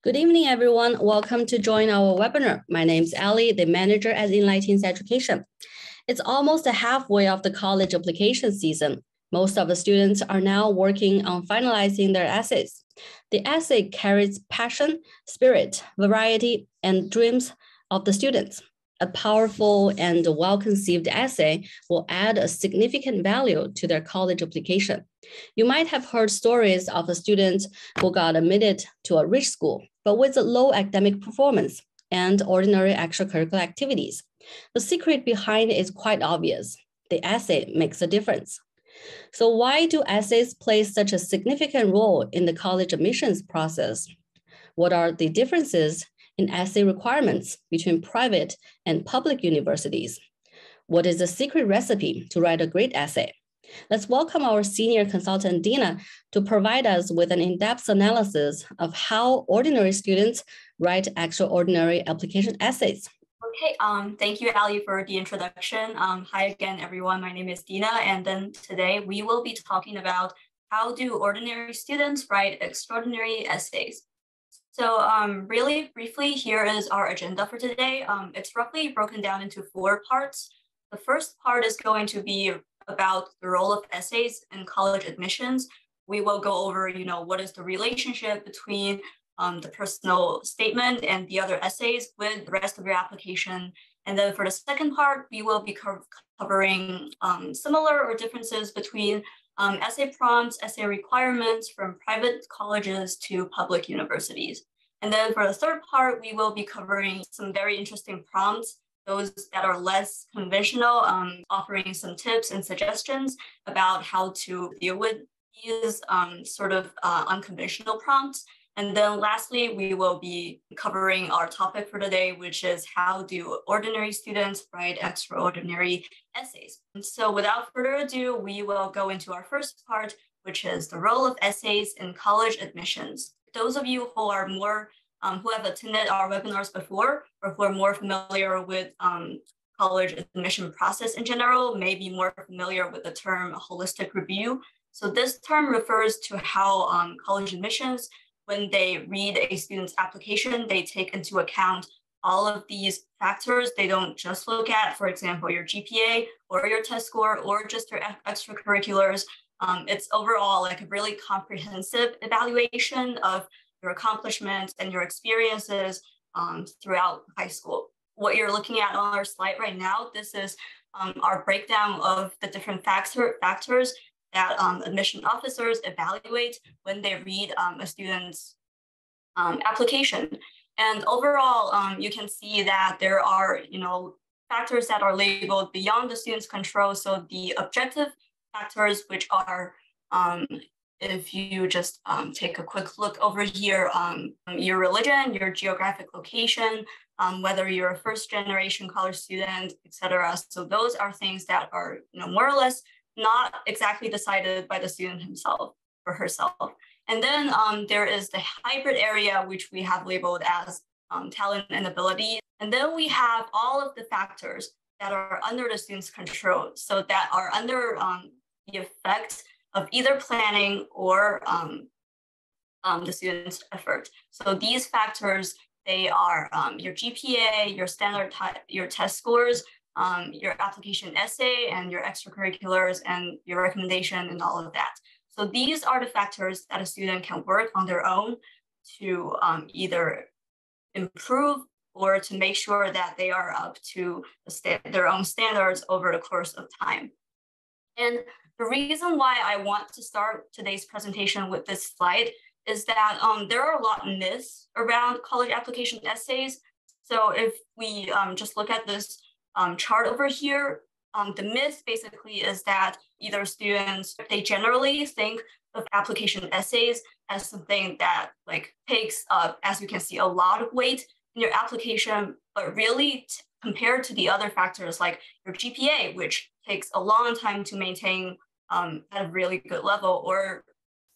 Good evening, everyone. Welcome to join our webinar. My name is Ali, the manager at Enlighteens Education. It's almost halfway of the college application season. Most of the students are now working on finalizing their essays. The essay carries passion, spirit, variety, and dreams of the students. A powerful and well-conceived essay will add a significant value to their college application. You might have heard stories of a student who got admitted to a rich school, but with a low academic performance and ordinary extracurricular activities. The secret behind it is quite obvious. The essay makes a difference. So why do essays play such a significant role in the college admissions process? What are the differences in essay requirements between private and public universities? What is the secret recipe to write a great essay? Let's welcome our senior consultant, Dina, to provide us with an in-depth analysis of how ordinary students write extraordinary application essays. Okay, thank you, Ali, for the introduction. Hi again, everyone. My name is Dina, and then today we will be talking about how do ordinary students write extraordinary essays. So really briefly, here is our agenda for today. It's roughly broken down into 4 parts. The first part is going to be about the role of essays in college admissions. We will go over, what is the relationship between the personal statement and the other essays with the rest of your application. And then for the second part, we will be covering similar or differences between essay prompts, essay requirements from private colleges to public universities. And then for the third part, we will be covering some very interesting prompts, those that are less conventional, offering some tips and suggestions about how to deal with these unconventional prompts. And then lastly, we will be covering our topic for today, which is how do ordinary students write extraordinary essays. And so without further ado, we will go into our first part, which is the role of essays in college admissions. Those of you who are more, who have attended our webinars before, or who are more familiar with college admission process in general, may be more familiar with the term holistic review. So this term refers to how college admissions, when they read a student's application, they take into account all of these factors. They don't just look at, for example, your GPA or your test score or just your extracurriculars. It's overall like a really comprehensive evaluation of your accomplishments and your experiences throughout high school. What you're looking at on our slide right now, this is our breakdown of the different factors that admission officers evaluate when they read a student's application. And overall, you can see that there are, factors that are labeled beyond the student's control. So the objective factors, which are, if you just take a quick look over here, your religion, your geographic location, whether you're a first-generation college student, etc. So those are things that are, more or less not exactly decided by the student himself or herself. And then there is the hybrid area, which we have labeled as talent and ability. And then we have all of the factors that are under the student's control, so that are under the effect of either planning or the student's effort. So these factors, they are your GPA, your standard your test scores, your application essay and your extracurriculars and your recommendation and all of that. So these are the factors that a student can work on their own to either improve or to make sure that they are up to their own standards over the course of time. And the reason why I want to start today's presentation with this slide is that there are a lot of myths around college application essays. So if we just look at this chart over here, the myth basically is that either students, they generally think of application essays as something that takes up, as you can see, a lot of weight in your application, but really compared to the other factors like your GPA, which takes a long time to maintain at a really good level, or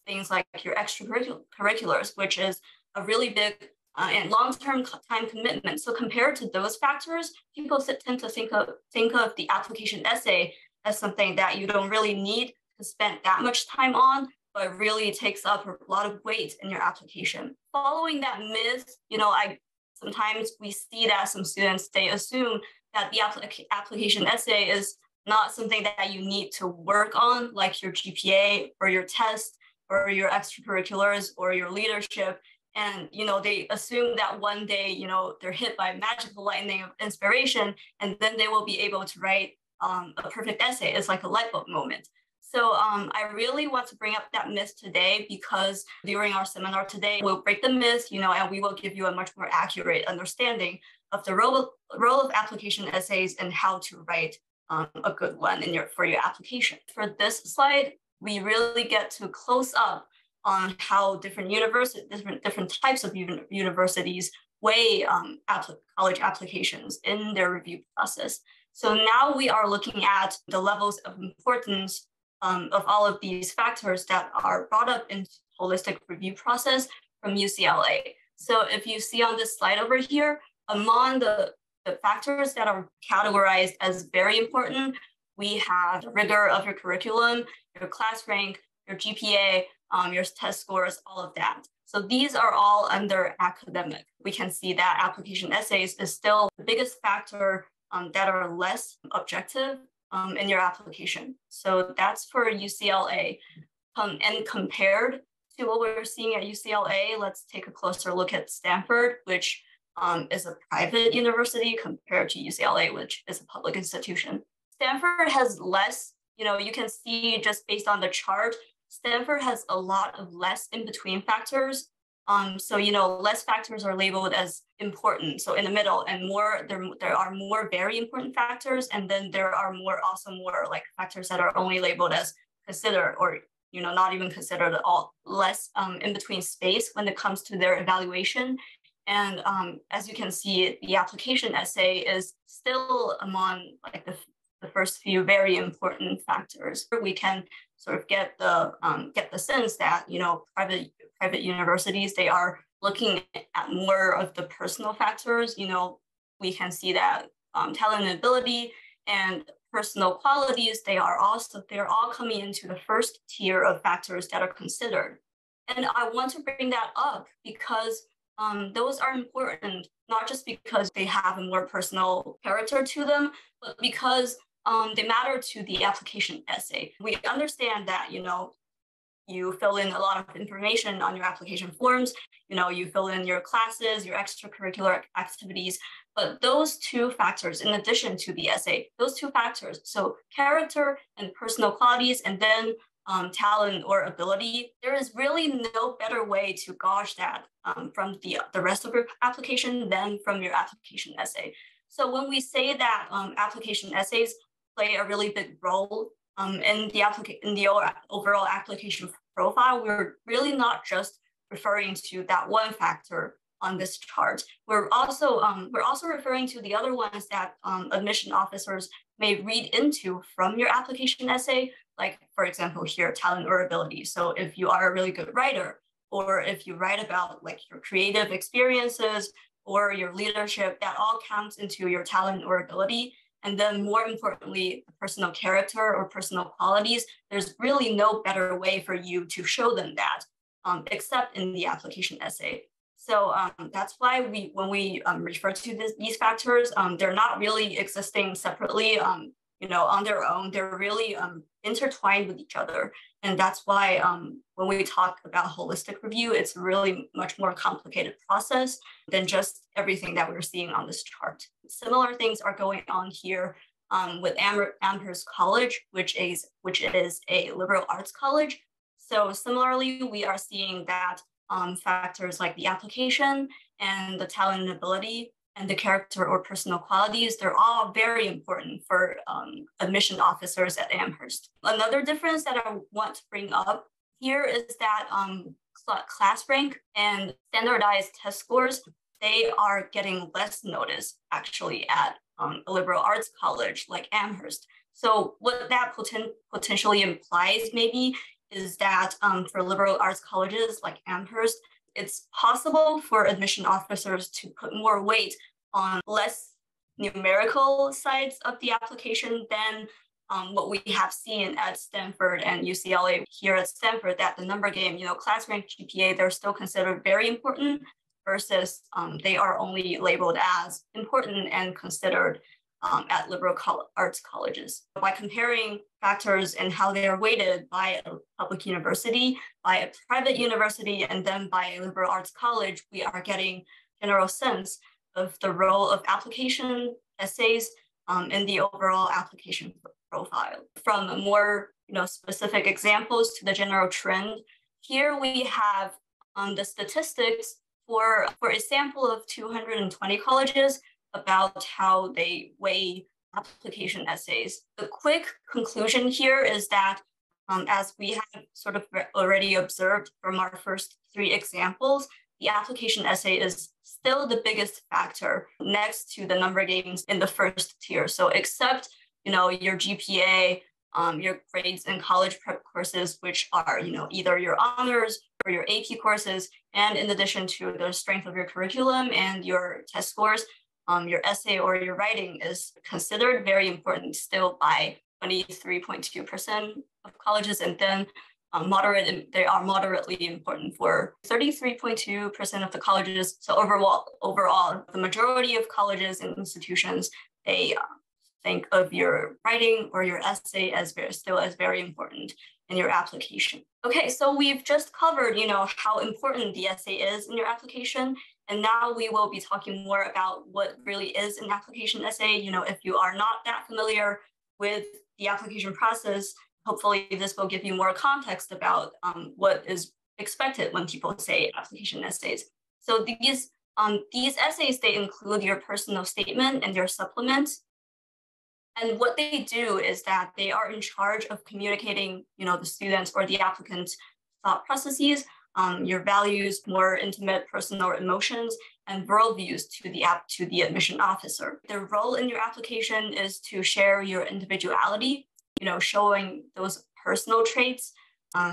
things like your extracurriculars, which is a really big and long-term time commitment. So compared to those factors, people tend to think of the application essay as something that you don't really need to spend that much time on, but really takes up a lot of weight in your application. following that myth, sometimes we see that some students, they assume that the application essay is not something that you need to work on, like your GPA or your test or your extracurriculars or your leadership. And, they assume that one day, they're hit by magical lightning of inspiration, and then they will be able to write a perfect essay. It's like a light bulb moment. So I really want to bring up that myth today, because during our seminar today, we'll break the myth, and we will give you a much more accurate understanding of the role of application essays and how to write a good one for your application. For this slide, we really get to close up on how different types of universities weigh college applications in their review process. So now we are looking at the levels of importance of all of these factors that are brought up in holistic review process from UCLA. So if you see on this slide over here, among the factors that are categorized as very important, we have the rigor of your curriculum, your class rank, your GPA, your test scores, all of that. So these are all under academic. We can see that application essays is still the biggest factor that are less objective in your application. So that's for UCLA. And compared to what we're seeing at UCLA, let's take a closer look at Stanford, which is a private university, compared to UCLA, which is a public institution. Stanford has less, you can see just based on the chart, Stanford has a lot of less in-between factors. So, less factors are labeled as important. So in the middle, and there are more very important factors. And then there are more like factors that are only labeled as considered, or, not even considered at all, less in-between space when it comes to their evaluation. And as you can see, the application essay is still among like the first few very important factors. We can sort of get the sense that private universities, they are looking at more of the personal factors. We can see that talent and ability and personal qualities, they're all coming into the first tier of factors that are considered. And I want to bring that up because those are important, not just because they have a more personal character to them, but because they matter to the application essay. We understand that, you fill in a lot of information on your application forms, you fill in your classes, your extracurricular activities, but those two factors, in addition to the essay, those two factors, so character and personal qualities, and then talent or ability, there is really no better way to gauge that from the rest of your application than from your application essay. So when we say that application essays play a really big role in the overall application profile, we're really not just referring to that one factor on this chart. We're also referring to the other ones that admission officers may read into from your application essay, like, for example, here, talent or ability. So if you are a really good writer, or if you write about like your creative experiences or your leadership, that all counts into your talent or ability. And then more importantly, personal character or personal qualities, there's really no better way for you to show them that except in the application essay. So that's why when we refer to these factors, they're not really existing separately, on their own. They're really intertwined with each other. And that's why when we talk about holistic review, it's really much more complicated process than just everything that we're seeing on this chart. Similar things are going on here with Amherst College, which is a liberal arts college. So similarly, we are seeing that factors like the application and the talent and ability and the character or personal qualities, they're all very important for admission officers at Amherst. Another difference that I want to bring up here is that class rank and standardized test scores, they are getting less notice actually at a liberal arts college like Amherst. So what that potentially implies maybe is that for liberal arts colleges like Amherst, it's possible for admission officers to put more weight on less numerical sides of the application than what we have seen at Stanford and UCLA here at Stanford, that the number game, class rank GPA, they're still considered very important versus they are only labeled as important and considered at liberal arts colleges. By comparing factors and how they are weighted by a public university, by a private university, and then by a liberal arts college, we are getting general sense of the role of application essays in the overall application profile. From more specific examples to the general trend, here we have the statistics for a sample of 220 colleges about how they weigh application essays. The quick conclusion here is that as we have sort of already observed from our first 3 examples, the application essay is still the biggest factor next to the number games in the first tier. So except your GPA, your grades in college prep courses, which are either your honors or your AP courses, and in addition to the strength of your curriculum and your test scores, your essay or your writing is considered very important still by 23.2% of colleges, and then they are moderately important for 33.2% of the colleges. So overall, the majority of colleges and institutions, they think of your writing or your essay as still as very important in your application. Okay, so we've just covered, how important the essay is in your application. And now we will be talking more about what really is an application essay. If you are not that familiar with the application process, hopefully this will give you more context about what is expected when people say application essays. So these essays, they include your personal statement and your supplement. And what they do is that they are in charge of communicating, the students or the applicant's thought processes, your values, more intimate personal emotions, and worldviews to the admission officer. Their role in your application is to share your individuality, showing those personal traits,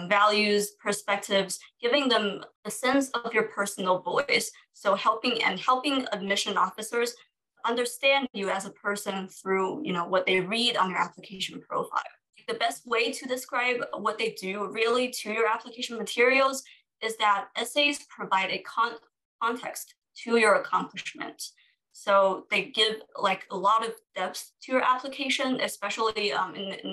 values, perspectives, giving them a sense of your personal voice. So helping admission officers understand you as a person through, what they read on your application profile. The best way to describe what they do really to your application materials is that essays provide a context to your accomplishment. So they give a lot of depth to your application, especially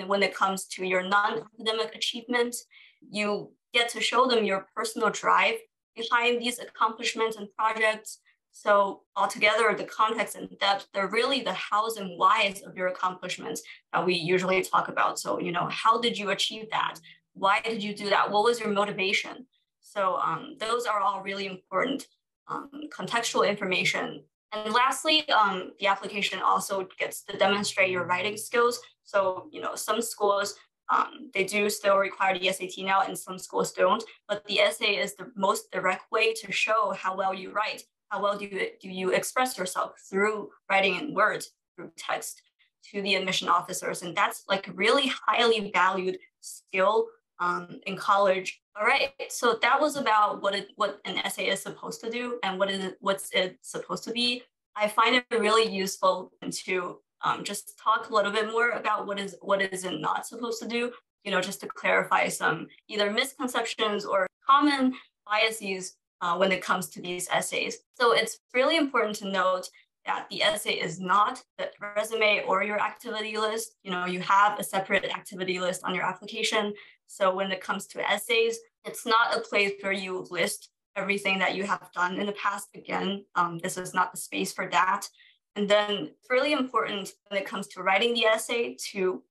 when it comes to your non-academic achievements. You get to show them your personal drive behind these accomplishments and projects. So altogether, the context and depth, they're really the hows and whys of your accomplishments that we usually talk about. So, how did you achieve that? Why did you do that? What was your motivation? So those are all really important contextual information. And lastly, the application also gets to demonstrate your writing skills. So, some schools, they do still require the SAT now, and some schools don't. But the essay is the most direct way to show how well you write. How well do you express yourself through writing in words, through text to the admission officers. And that's a really highly valued skill in college. All right, so that was about what an essay is supposed to do and what's it supposed to be. I find it really useful to just talk a little bit more about what is it not supposed to do, just to clarify some either misconceptions or common biases when it comes to these essays. So it's really important to note that the essay is not the resume or your activity list. You have a separate activity list on your application. So when it comes to essays, it's not a place where you list everything that you have done in the past. Again, this is not the space for that. And then it's really important when it comes to writing the essay to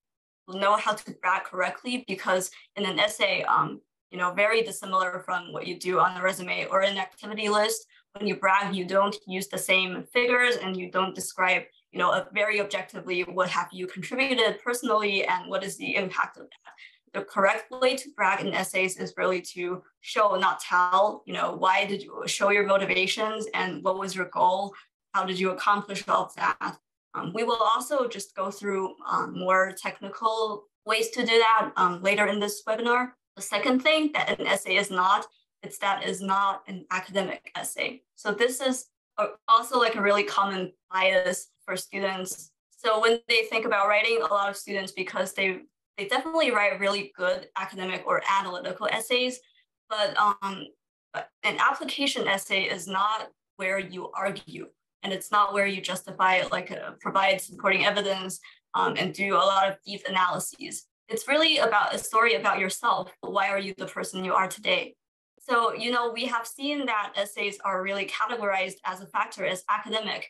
know how to brag correctly, because in an essay, very dissimilar from what you do on a resume or an activity list. When you brag, you don't use the same figures and you don't describe, very objectively what have you contributed personally and what is the impact of that. The correct way to brag in essays is really to show, not tell, why did you show your motivations and what was your goal? How did you accomplish all of that? We will also just go through more technical ways to do that later in this webinar. The second thing that an essay is not, that is not an academic essay. So this is also a really common bias for students So when they think about writing, a lot of students, because they definitely write really good academic or analytical essays, but an application essay is not where you argue, and it's not where you justify, provide supporting evidence and do a lot of deep analyses. It's really about a story about yourself. Why are you the person you are today? So, we have seen that essays are really categorized as a factor as academic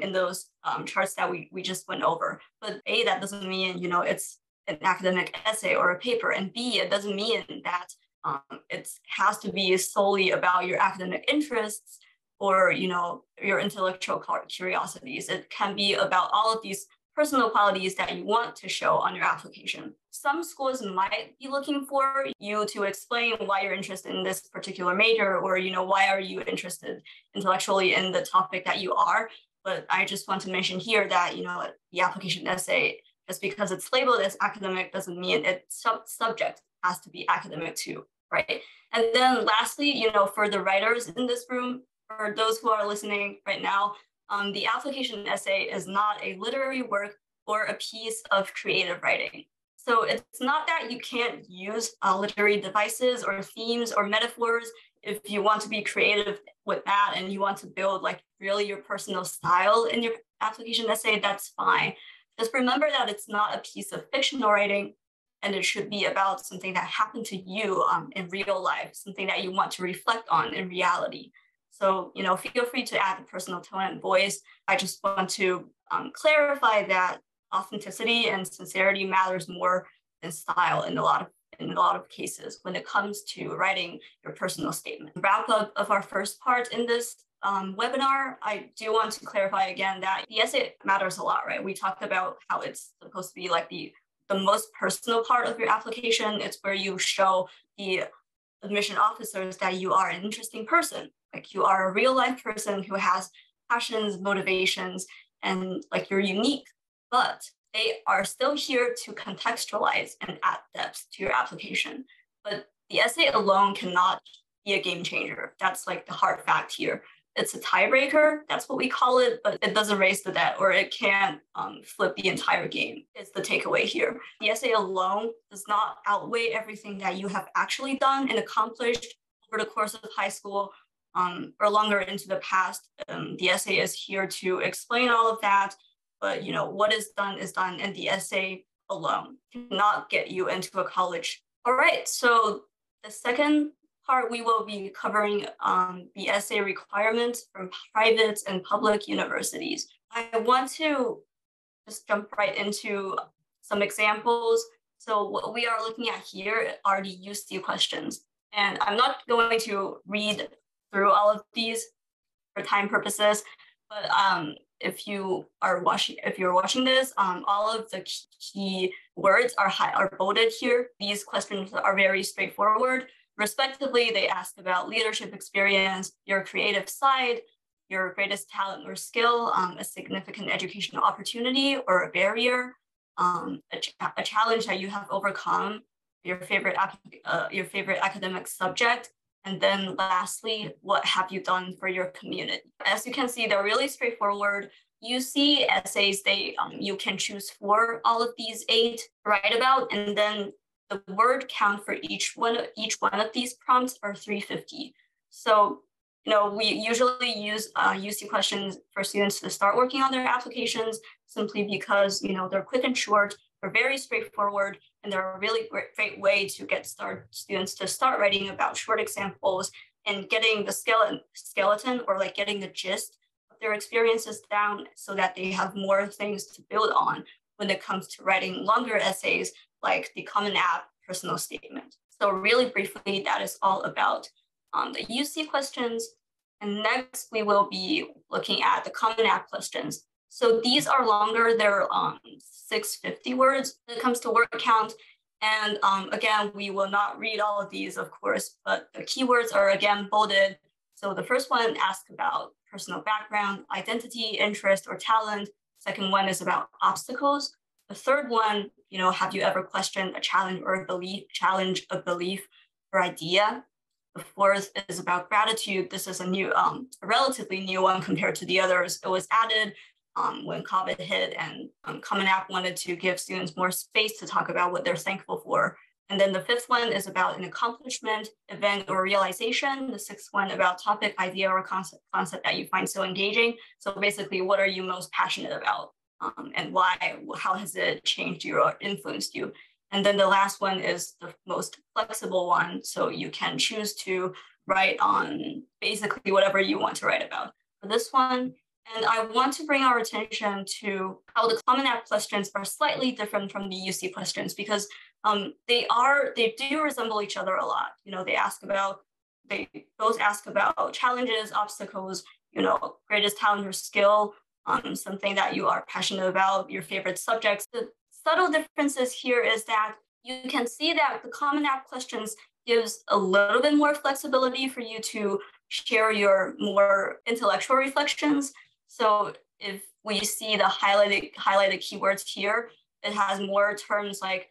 in those charts that we just went over. But A, that doesn't mean, it's an academic essay or a paper. And B, it doesn't mean that it has to be solely about your academic interests or, your intellectual curiosities. It can be about all of these personal qualities that you want to show on your application. Some schools might be looking for you to explain why you're interested in this particular major, or, why are you interested intellectually in the topic that you are. But I just want to mention here that, the application essay, just because it's labeled as academic doesn't mean its subject has to be academic too, right? And then lastly, for the writers in this room, for those who are listening right now, the application essay is not a literary work or a piece of creative writing. So it's not that you can't use literary devices or themes or metaphors. If you want to be creative with that and you want to build really your personal style in your application essay, that's fine. Just remember that it's not a piece of fictional writing, and it should be about something that happened to you in real life, something that you want to reflect on in reality. So, feel free to add the personal tone and voice. I just want to clarify that authenticity and sincerity matters more than style in a lot of cases when it comes to writing your personal statement. Wrap up of our first part in this webinar, I do want to clarify again that the essay matters a lot, right? We talked about how it's supposed to be the most personal part of your application. It's where you show the admission officers that you are an interesting person. You are a real life person who has passions, motivations, and you're unique, but they are still here to contextualize and add depth to your application. But the essay alone cannot be a game changer. That's the hard fact here. It's a tiebreaker, that's what we call it, but it doesn't raise the debt, or it can't flip the entire game, is the takeaway here. The essay alone does not outweigh everything that you have actually done and accomplished over the course of high school or longer into the past. The essay is here to explain all of that, but what is done, and the essay alone cannot get you into a college. All right, so the second part, we will be covering the essay requirements from private and public universities. I want to just jump right into some examples. So what we are looking at here are the UC questions. And I'm not going to read through all of these for time purposes, but if you're watching this, all of the key words are bolded here. These questions are very straightforward. Respectively, they ask about leadership experience, your creative side, your greatest talent or skill, a significant educational opportunity or a barrier, a challenge that you have overcome, your favorite academic subject, and then lastly, what have you done for your community? As you can see, they're really straightforward. UC essays, you can choose for all of these 8 to write about, and then the word count for each one of these prompts are 350. So, we usually use UC questions for students to start working on their applications simply because, they're quick and short, they're very straightforward, and they're a really great way to get students to start writing about short examples and getting the skeleton or getting the gist of their experiences down so that they have more things to build on when it comes to writing longer essays like the Common App personal statement. So really briefly, that is all about the UC questions. And next, we will be looking at the Common App questions. So these are longer, they're 650 words when it comes to word count. And again, we will not read all of these, of course, but the keywords are again bolded. So the first one asks about personal background, identity, interest, or talent. Second one is about obstacles. The third one, have you ever questioned a challenge or a belief or idea? The fourth is about gratitude. This is a relatively new one compared to the others. It was added when COVID hit and Common App wanted to give students more space to talk about what they're thankful for. And then the fifth one is about an accomplishment, event, or realization. The sixth one about topic, idea, or concept that you find so engaging. So basically, what are you most passionate about and why? How has it changed you or influenced you? And then the last one is the most flexible one. So you can choose to write on basically whatever you want to write about. For this one, and I want to bring our attention to how the Common App questions are slightly different from the UC questions because they do resemble each other a lot. You know, they both ask about challenges, obstacles, you know, greatest talent or skill, something that you are passionate about, your favorite subjects. The subtle differences here is that you can see that the Common App questions gives a little bit more flexibility for you to share your more intellectual reflections. So if we see the highlighted keywords here, it has more terms like,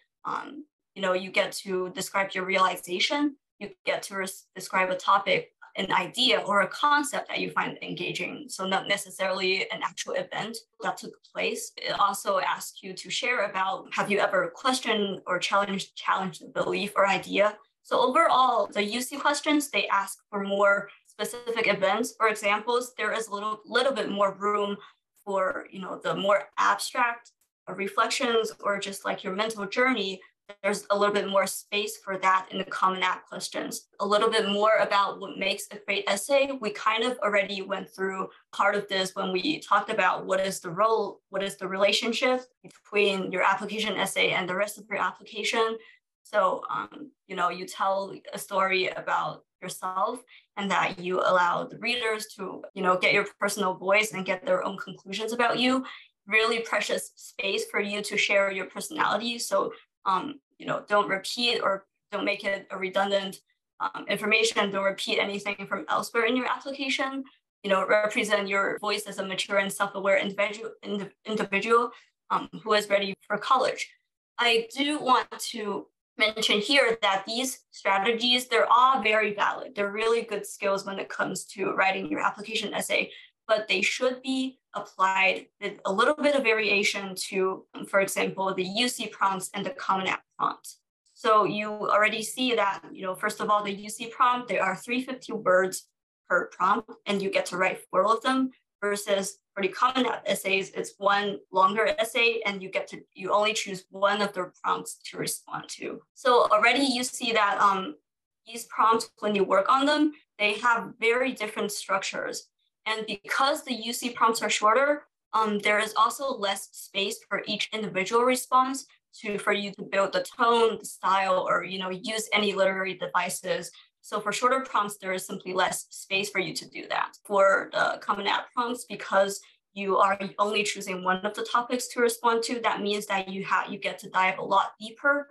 you know, you get to describe your realization, you get to describe a topic, an idea, or a concept that you find engaging. So not necessarily an actual event that took place. It also asks you to share about, have you ever questioned or challenged a belief or idea? So overall, the UC questions, they ask for more specific events or examples. There is a little bit more room for, you know, the more abstract reflections or just like your mental journey. There's a little bit more space for that in the Common App questions. A little bit more about what makes a great essay. We kind of already went through part of this when we talked about what is the relationship between your application essay and the rest of your application. So, you know, you tell a story about yourself and that you allow the readers to, you know, get your personal voice and get their own conclusions about you. Really precious space for you to share your personality. So, you know, don't repeat or don't make it a redundant information. Don't repeat anything from elsewhere in your application. You know, represent your voice as a mature and self-aware individual who is ready for college. I do want to mention here that these strategies, they're all very valid. They're really good skills when it comes to writing your application essay, but they should be applied with a little bit of variation to, for example, the UC prompts and the Common App prompts. So you already see that, you know, first of all, the UC prompt, there are 350 words per prompt, and you get to write 4 of them, versus for the Common App essays, it's one longer essay, and you only choose one of the prompts to respond to. So already you see that these prompts, when you work on them, they have very different structures. And because the UC prompts are shorter, there is also less space for each individual response for you to build the tone, the style, or, you know, use any literary devices. So for shorter prompts, there is simply less space for you to do that. For the Common App prompts, because you are only choosing one of the topics to respond to, that means that you get to dive a lot deeper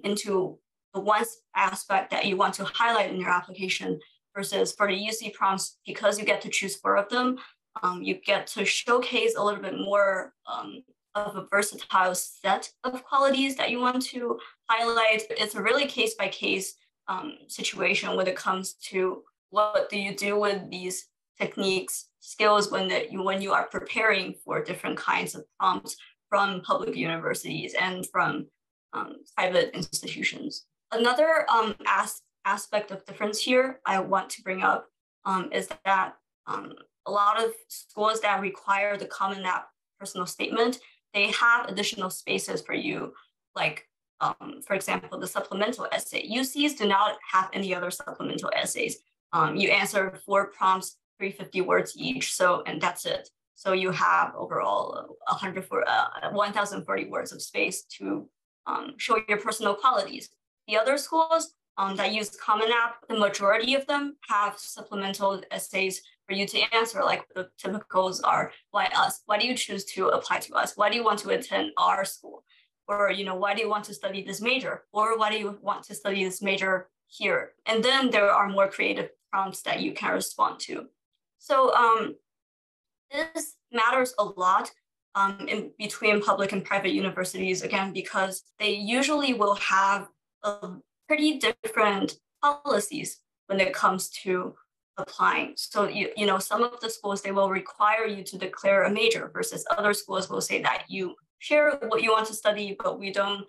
into the one aspect that you want to highlight in your application. Versus for the UC prompts, because you get to choose 4 of them, you get to showcase a little bit more of a versatile set of qualities that you want to highlight. It's a really case-by-case situation when it comes to what do you do with these techniques, skills when you are preparing for different kinds of prompts from public universities and from private institutions. Another aspect of difference here I want to bring up is that a lot of schools that require the Common App personal statement, they have additional spaces for you, like for example, the supplemental essay. UCs do not have any other supplemental essays. You answer 4 prompts, 350 words each, and that's it. So you have overall 1,040 words of space to show your personal qualities. The other schools that use Common App, the majority of them have supplemental essays for you to answer, like the typicals are, why us? Why do you choose to apply to us? Why do you want to attend our school? Or, you know, why do you want to study this major? Or why do you want to study this major here? And then there are more creative prompts that you can respond to. So this matters a lot in between public and private universities, again, because they usually will have pretty different policies when it comes to applying. So you know, some of the schools, they will require you to declare a major, versus other schools will say that you share what you want to study, but we don't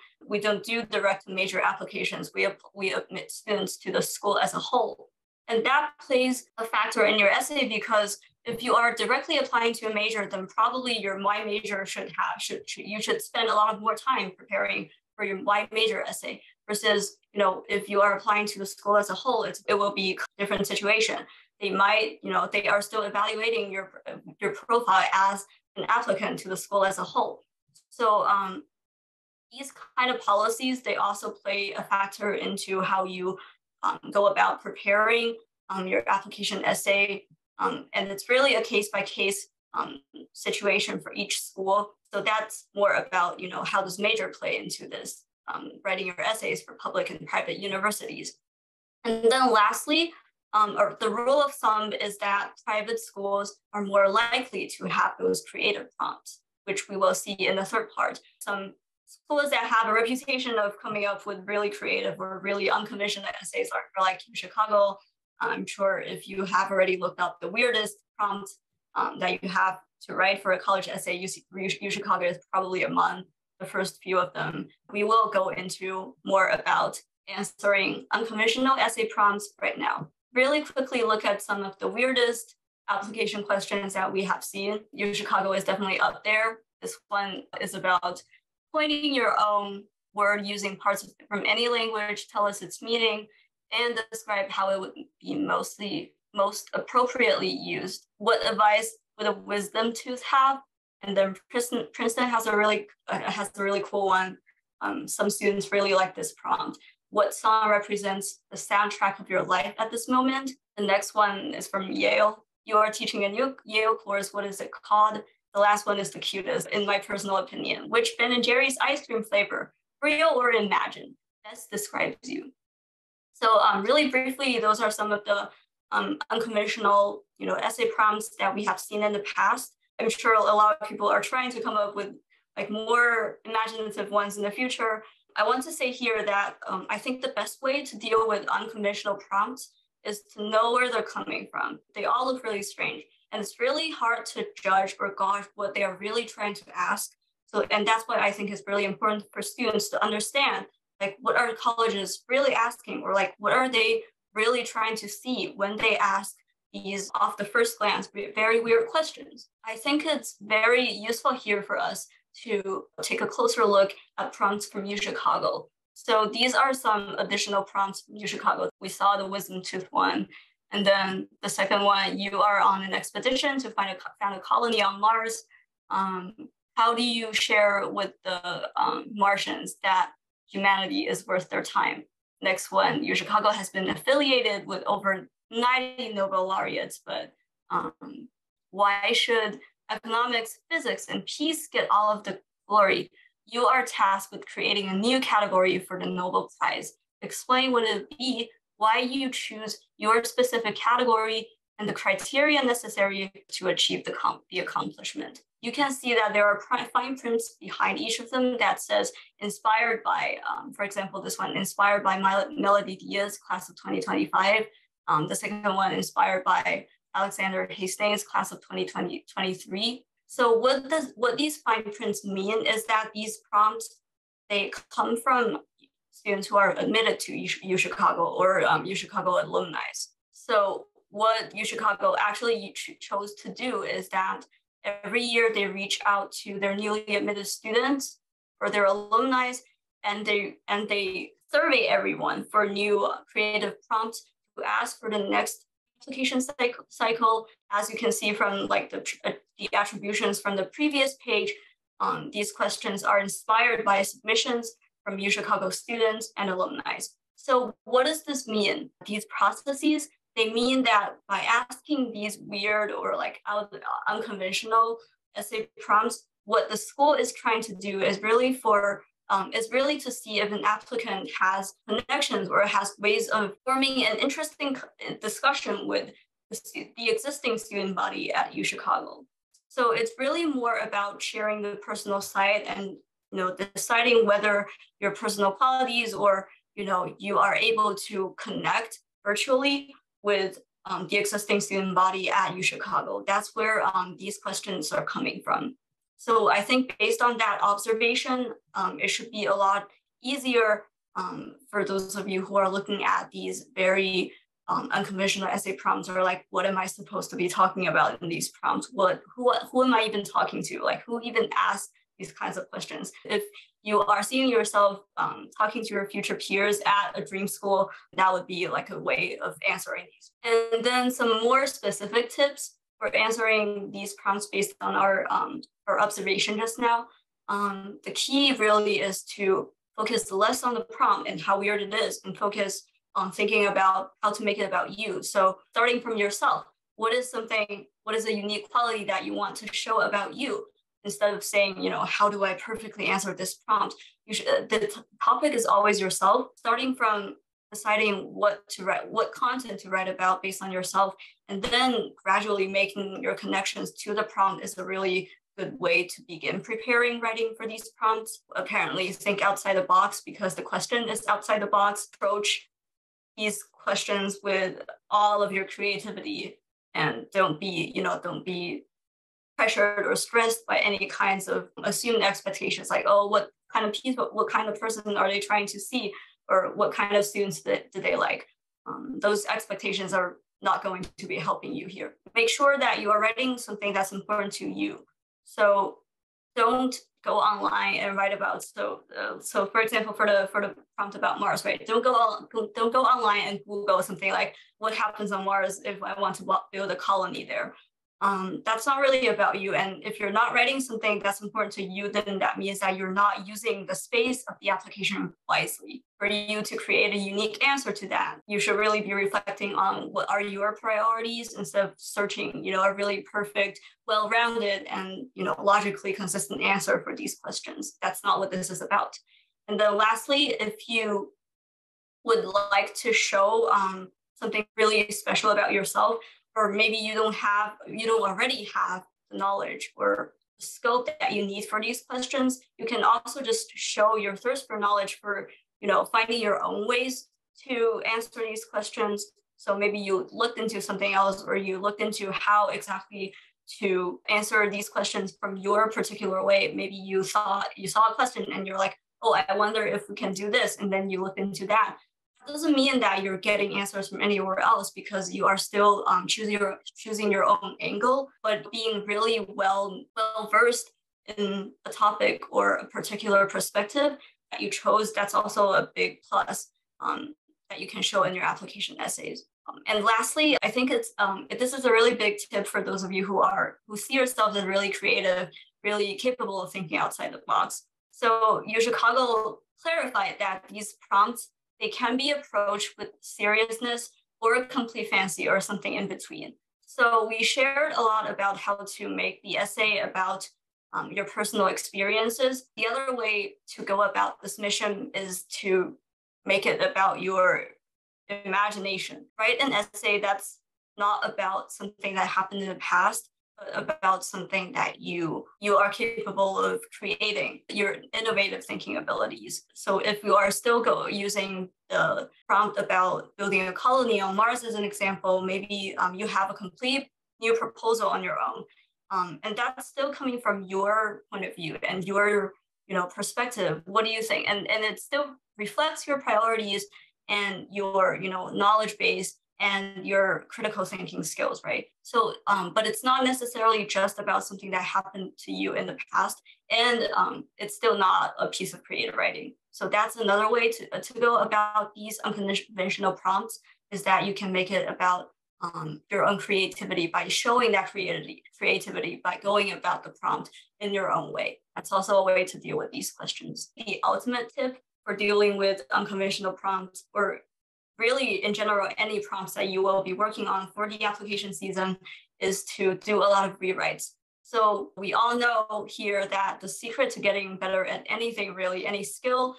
do direct major applications. We admit students to the school as a whole. And that plays a factor in your essay, because if you are directly applying to a major, then probably your why major you should spend a lot of more time preparing for your why major essay, versus, you know, if you are applying to the school as a whole, it will be a different situation. They might, you know, they are still evaluating your profile as an applicant to the school as a whole. So these kind of policies, they also play a factor into how you go about preparing your application essay. And it's really a case-by-case situation for each school. So that's more about, you know, how does major play into this, writing your essays for public and private universities. And then lastly, or the rule of thumb is that private schools are more likely to have those creative prompts, which we will see in the third part. Some schools that have a reputation of coming up with really creative or really unconventional essays are like UChicago. I'm sure if you have already looked up the weirdest prompt that you have to write for a college essay, UChicago is probably among the first few of them. We will go into more about answering unconventional essay prompts right now. Really quickly look at some of the weirdest application questions that we have seen. UChicago is definitely up there. This one is about coining your own word using parts from any language, tell us its meaning, and describe how it would be most appropriately used. What advice would a wisdom tooth have? And then Princeton has a really cool one. Some students really like this prompt. What song represents the soundtrack of your life at this moment? The next one is from Yale. You are teaching a new Yale course. What is it called? The last one is the cutest, in my personal opinion. Which Ben & Jerry's ice cream flavor, real or imagined, best describes you? So really briefly, those are some of the unconventional, you know, essay prompts that we have seen in the past. I'm sure a lot of people are trying to come up with like more imaginative ones in the future. I want to say here that I think the best way to deal with unconventional prompts is to know where they're coming from. They all look really strange, and it's really hard to judge or gauge what they are really trying to ask. So, and that's why I think it's really important for students to understand, like, what are colleges really asking, or like, what are they really trying to see when they ask these, off the first glance, very weird questions. I think it's very useful here for us to take a closer look at prompts from UChicago. So these are some additional prompts from UChicago. We saw the wisdom tooth one. And then the second one, you are on an expedition to found a colony on Mars. How do you share with the Martians that humanity is worth their time? Next one, UChicago has been affiliated with over 90 Nobel laureates, but why should economics, physics, and peace get all of the glory? You are tasked with creating a new category for the Nobel Prize. Explain what it would be, why you choose your specific category, and the criteria necessary to achieve the accomplishment. You can see that there are fine prints behind each of them that says inspired by, for example, this one, inspired by Melody Diaz, class of 2025. The second one, inspired by Alexander Hastings, class of 2023. So what these fine prints mean is that these prompts, they come from students who are admitted to UChicago or UChicago alumni. So what UChicago actually chose to do is that every year they reach out to their newly admitted students or their alumni, and they survey everyone for new creative prompts to ask for the next application cycle. As you can see from like the attributions from the previous page, these questions are inspired by submissions from UChicago students and alumni. So what does this mean? These processes, they mean that by asking these weird or like unconventional essay prompts, what the school is trying to do is really to see if an applicant has connections or has ways of forming an interesting discussion with the existing student body at UChicago. So it's really more about sharing the personal side and, you know, deciding whether your personal qualities or, you know, you are able to connect virtually with the existing student body at UChicago. That's where these questions are coming from. So I think based on that observation, it should be a lot easier for those of you who are looking at these very unconventional essay prompts, or like, what am I supposed to be talking about in these prompts? Who am I even talking to? Like, who even asked these kinds of questions? If you are seeing yourself talking to your future peers at a dream school, that would be like a way of answering these. And then some more specific tips for answering these prompts based on our observation just now. The key really is to focus less on the prompt and how weird it is, and focus on thinking about how to make it about you. So starting from yourself, what is a unique quality that you want to show about you? Instead of saying, how do I perfectly answer this prompt? The topic is always yourself, starting from deciding what to write, what content to write about based on yourself, and then gradually making your connections to the prompt is a really good way to begin preparing writing for these prompts. Apparently, think outside the box because the question is outside the box. Approach these questions with all of your creativity, and don't be pressured or stressed by any kinds of assumed expectations, like, oh, what kind of person are they trying to see, or what kind of students do they like? Those expectations are not going to be helping you here. Make sure that you are writing something that's important to you. So don't go online and write about, so for example, for the prompt about Mars, right? Don't go online and Google something like, what happens on Mars if I want to build a colony there? That's not really about you. And if you're not writing something that's important to you, then that means that you're not using the space of the application wisely. For you to create a unique answer to that, you should really be reflecting on what are your priorities instead of searching, a really perfect, well-rounded, and, logically consistent answer for these questions. That's not what this is about. And then lastly, if you would like to show something really special about yourself, or maybe you don't already have the knowledge or the scope that you need for these questions, you can also just show your thirst for knowledge for, finding your own ways to answer these questions. So maybe you looked into something else, or you looked into how exactly to answer these questions from your particular way. Maybe you saw a question and you're like, oh, I wonder if we can do this. And then you look into that. Doesn't mean that you're getting answers from anywhere else, because you are still choosing your own angle, but being really well versed in a topic or a particular perspective that you chose. That's also a big plus that you can show in your application essays. And lastly, I think this is a really big tip for those of you who see yourselves as really creative, really capable of thinking outside the box. So UChicago clarified that these prompts, they can be approached with seriousness or a complete fancy or something in between. So we shared a lot about how to make the essay about your personal experiences. The other way to go about this mission is to make it about your imagination. Write an essay that's not about something that happened in the past, but about something that you are capable of creating, your innovative thinking abilities. So if you are still using the prompt about building a colony on Mars as an example, maybe you have a complete new proposal on your own. And that's still coming from your point of view and your perspective. What do you think? And it still reflects your priorities and your knowledge base and your critical thinking skills, right? So, but it's not necessarily just about something that happened to you in the past, and it's still not a piece of creative writing. So that's another way to go about these unconventional prompts, is that you can make it about your own creativity by showing that creativity by going about the prompt in your own way. That's also a way to deal with these questions. The ultimate tip for dealing with unconventional prompts, or really in general, any prompts that you will be working on for the application season, is to do a lot of rewrites. So we all know here that the secret to getting better at anything, really, any skill,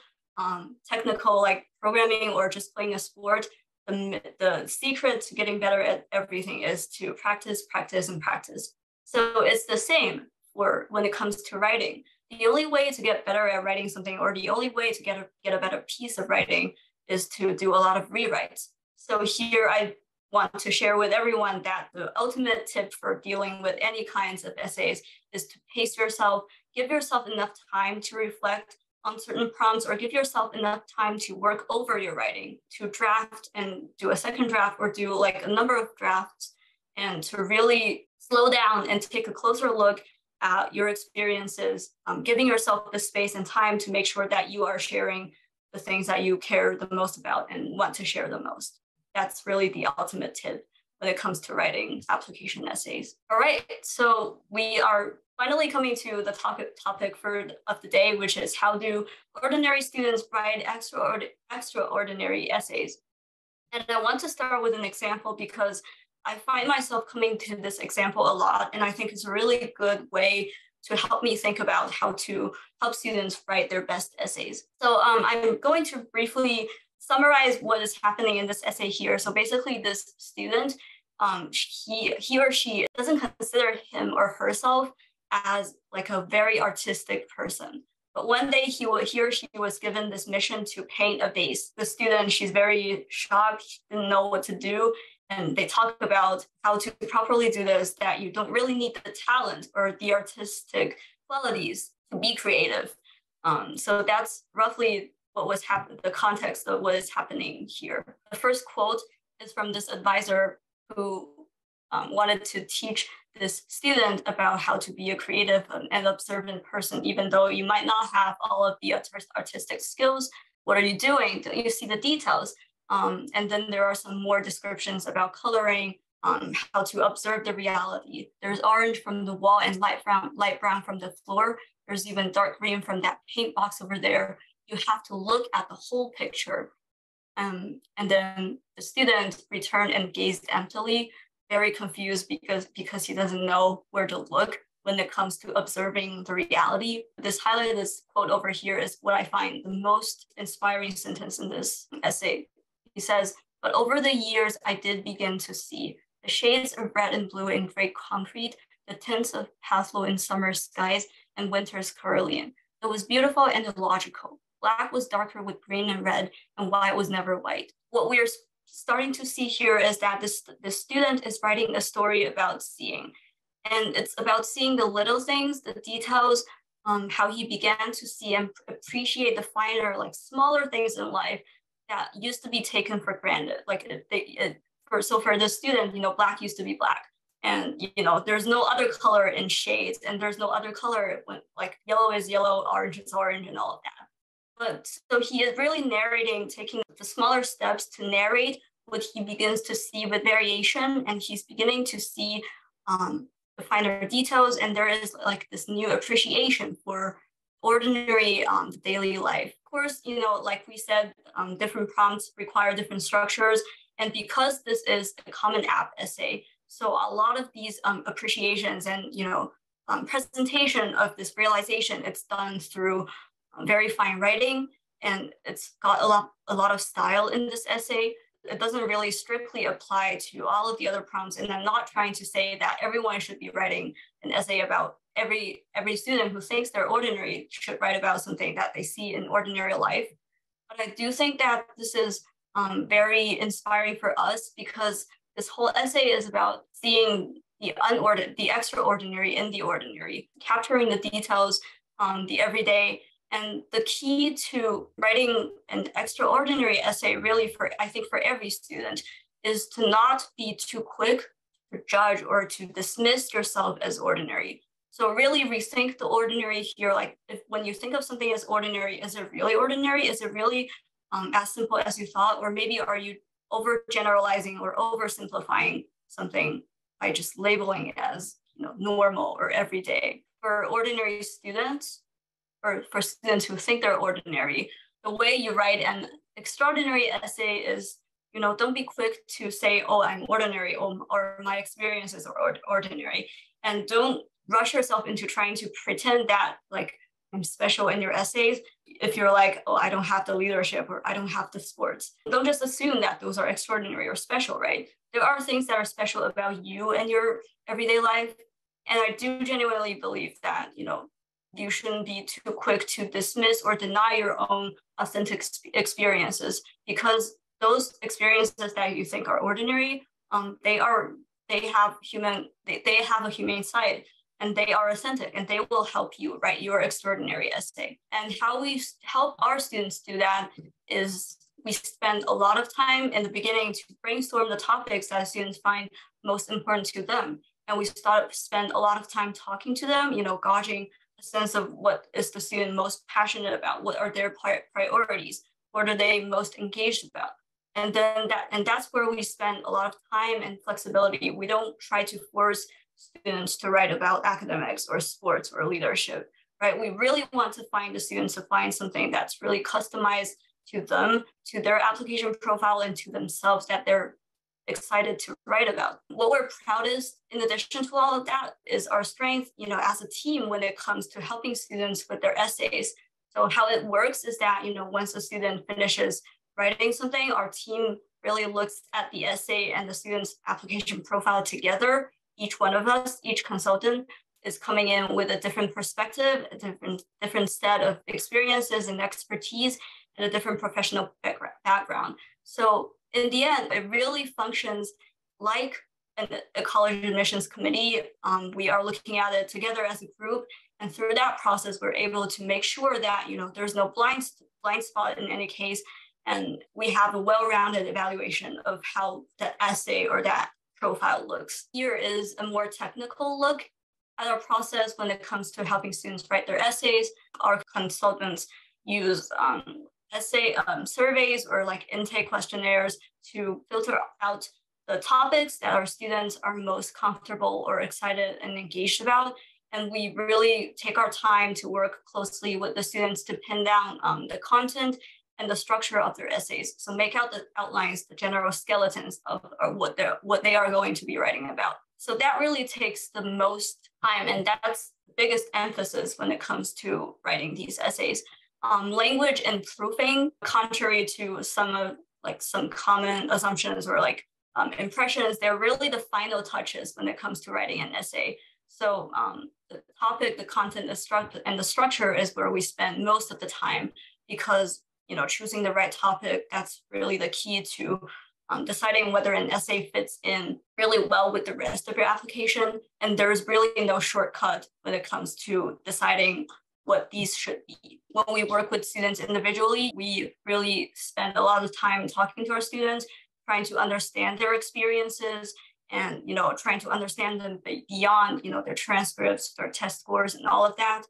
technical like programming or just playing a sport, the secret to getting better at everything is to practice, practice, and practice. So it's the same when it comes to writing. The only way to get better at writing something, or the only way to get a better piece of writing, is to do a lot of rewrites. So here I want to share with everyone that the ultimate tip for dealing with any kinds of essays is to pace yourself, give yourself enough time to reflect on certain prompts, or give yourself enough time to work over your writing, to draft and do a second draft or do like a number of drafts, and to really slow down and take a closer look at your experiences, giving yourself the space and time to make sure that you are sharing the things that you care the most about and want to share the most. That's really the ultimate tip when it comes to writing application essays. All right, so we are finally coming to the topic of the day, which is how do ordinary students write extraordinary essays? And I want to start with an example because I find myself coming to this example a lot, and I think it's a really good way to help me think about how to help students write their best essays. So I'm going to briefly summarize what is happening in this essay here. So basically this student, he or she doesn't consider him or herself as like a very artistic person. But one day he or she was given this mission to paint a vase. The student, she's very shocked, didn't know what to do. And they talk about how to properly do this, that you don't really need the talent or the artistic qualities to be creative. So that's roughly what was happening, the context of what is happening here. The first quote is from this advisor who wanted to teach this student about how to be a creative and observant person, even though you might not have all of the artistic skills. What are you doing? Don't you see the details? And then there are some more descriptions about coloring, how to observe the reality. There's orange from the wall and light brown from the floor. There's even dark green from that paint box over there. You have to look at the whole picture. And then the student returned and gazed emptily, very confused because he doesn't know where to look when it comes to observing the reality. This quote over here is what I find the most inspiring sentence in this essay. He says, "But over the years, I did begin to see the shades of red and blue in gray concrete, the tints of pastel in summer skies and winter's cerulean. It was beautiful and illogical. Black was darker with green and red, and white was never white." What we're starting to see here is that this student is writing a story about seeing. And it's about seeing the little things, the details, how he began to see and appreciate the finer, like smaller things in life that used to be taken for granted. Like for the student, black used to be black. And, there's no other color in shades, and there's no other color when like yellow is yellow, orange is orange, and all of that. But so he is really narrating, taking the smaller steps to narrate what he begins to see with variation, and he's beginning to see the finer details, and there is like this new appreciation for ordinary daily life. Of course, like we said, different prompts require different structures, and because this is a Common App essay, so a lot of these appreciations and presentation of this realization, it's done through very fine writing, and it's got a lot of style in this essay. It doesn't really strictly apply to all of the other prompts, and I'm not trying to say that everyone should be writing an essay about every student who thinks they're ordinary should write about something that they see in ordinary life. But I do think that this is very inspiring for us, because this whole essay is about seeing the extraordinary in the ordinary, capturing the details, the everyday. And the key to writing an extraordinary essay, really, I think for every student, is to not be too quick to judge or to dismiss yourself as ordinary. So really rethink the ordinary here. Like when you think of something as ordinary, is it really ordinary? Is it really as simple as you thought? Or maybe are you overgeneralizing or oversimplifying something by just labeling it as normal or everyday? For ordinary students, or for students who think they're ordinary, the way you write an extraordinary essay is, don't be quick to say, oh, I'm ordinary, or my experiences are ordinary. And don't rush yourself into trying to pretend that like I'm special in your essays. If you're like, oh, I don't have the leadership or I don't have the sports, don't just assume that those are extraordinary or special, right? There are things that are special about you and your everyday life. And I do genuinely believe that, you shouldn't be too quick to dismiss or deny your own authentic experiences, because those experiences that you think are ordinary they have a humane side, and they are authentic, and they will help you write your extraordinary essay. And how we help our students do that is we spend a lot of time in the beginning to brainstorm the topics that students find most important to them. And we spend a lot of time talking to them, gauging a sense of what is the student most passionate about, what are their priorities, what are they most engaged about. And that's where we spend a lot of time and flexibility. We don't try to force students to write about academics or sports or leadership, right? We really want to find the students to find something that's really customized to them, to their application profile, and to themselves that they're excited to write about. What we're proudest, in addition to all of that, is our strength, as a team when it comes to helping students with their essays. So how it works is that, once a student finishes writing something, our team really looks at the essay and the student's application profile together. Each one of us, each consultant, is coming in with a different perspective, a different set of experiences and expertise, and a different professional background. So in the end, it really functions like a college admissions committee. We are looking at it together as a group, and through that process, we're able to make sure that there's no blind spot in any case, and we have a well-rounded evaluation of how that essay or that profile looks. Here is a more technical look at our process when it comes to helping students write their essays. Our consultants use essay surveys or intake questionnaires to filter out the topics that our students are most comfortable or excited and engaged about. And we really take our time to work closely with the students to pin down the content and the structure of their essays. So make out the outlines, the general skeletons of what they are going to be writing about. So that really takes the most time, and that's the biggest emphasis when it comes to writing these essays. Language and proofing, contrary to some common assumptions or impressions, they're really the final touches when it comes to writing an essay. So the topic, the content, and the structure is where we spend most of the time, because choosing the right topic, that's really the key to deciding whether an essay fits in really well with the rest of your application. And there's really no shortcut when it comes to deciding what these should be. When we work with students individually, we really spend a lot of time talking to our students, trying to understand their experiences, and trying to understand them beyond their transcripts, their test scores, and all of that,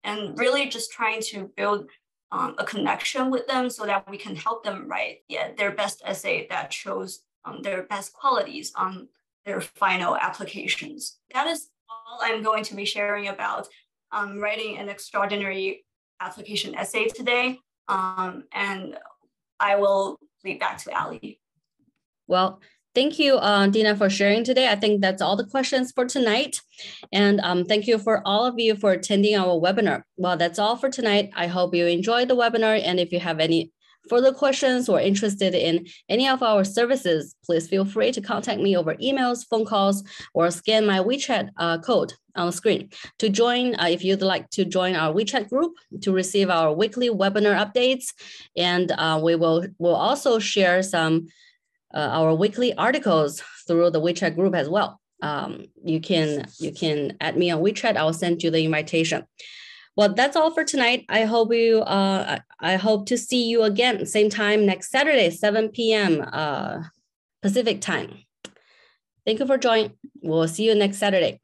and really just trying to build a connection with them so that we can help them write their best essay that shows their best qualities on their final applications. That is all I'm going to be sharing about writing an extraordinary application essay today. And I will lead back to Ali. Well, thank you, Dina, for sharing today. I think that's all the questions for tonight. And thank you for all of you for attending our webinar. Well, that's all for tonight. I hope you enjoyed the webinar. And if you have any further questions or interested in any of our services, please feel free to contact me over emails, phone calls, or scan my WeChat code on the screen. To join, if you'd like to join our WeChat group to receive our weekly webinar updates, and we'll also share some our weekly articles through the WeChat group as well. You can add me on WeChat. I'll send you the invitation. Well, that's all for tonight. I hope to see you again same time next Saturday, 7 p.m. Pacific time. Thank you for joining. We'll see you next Saturday.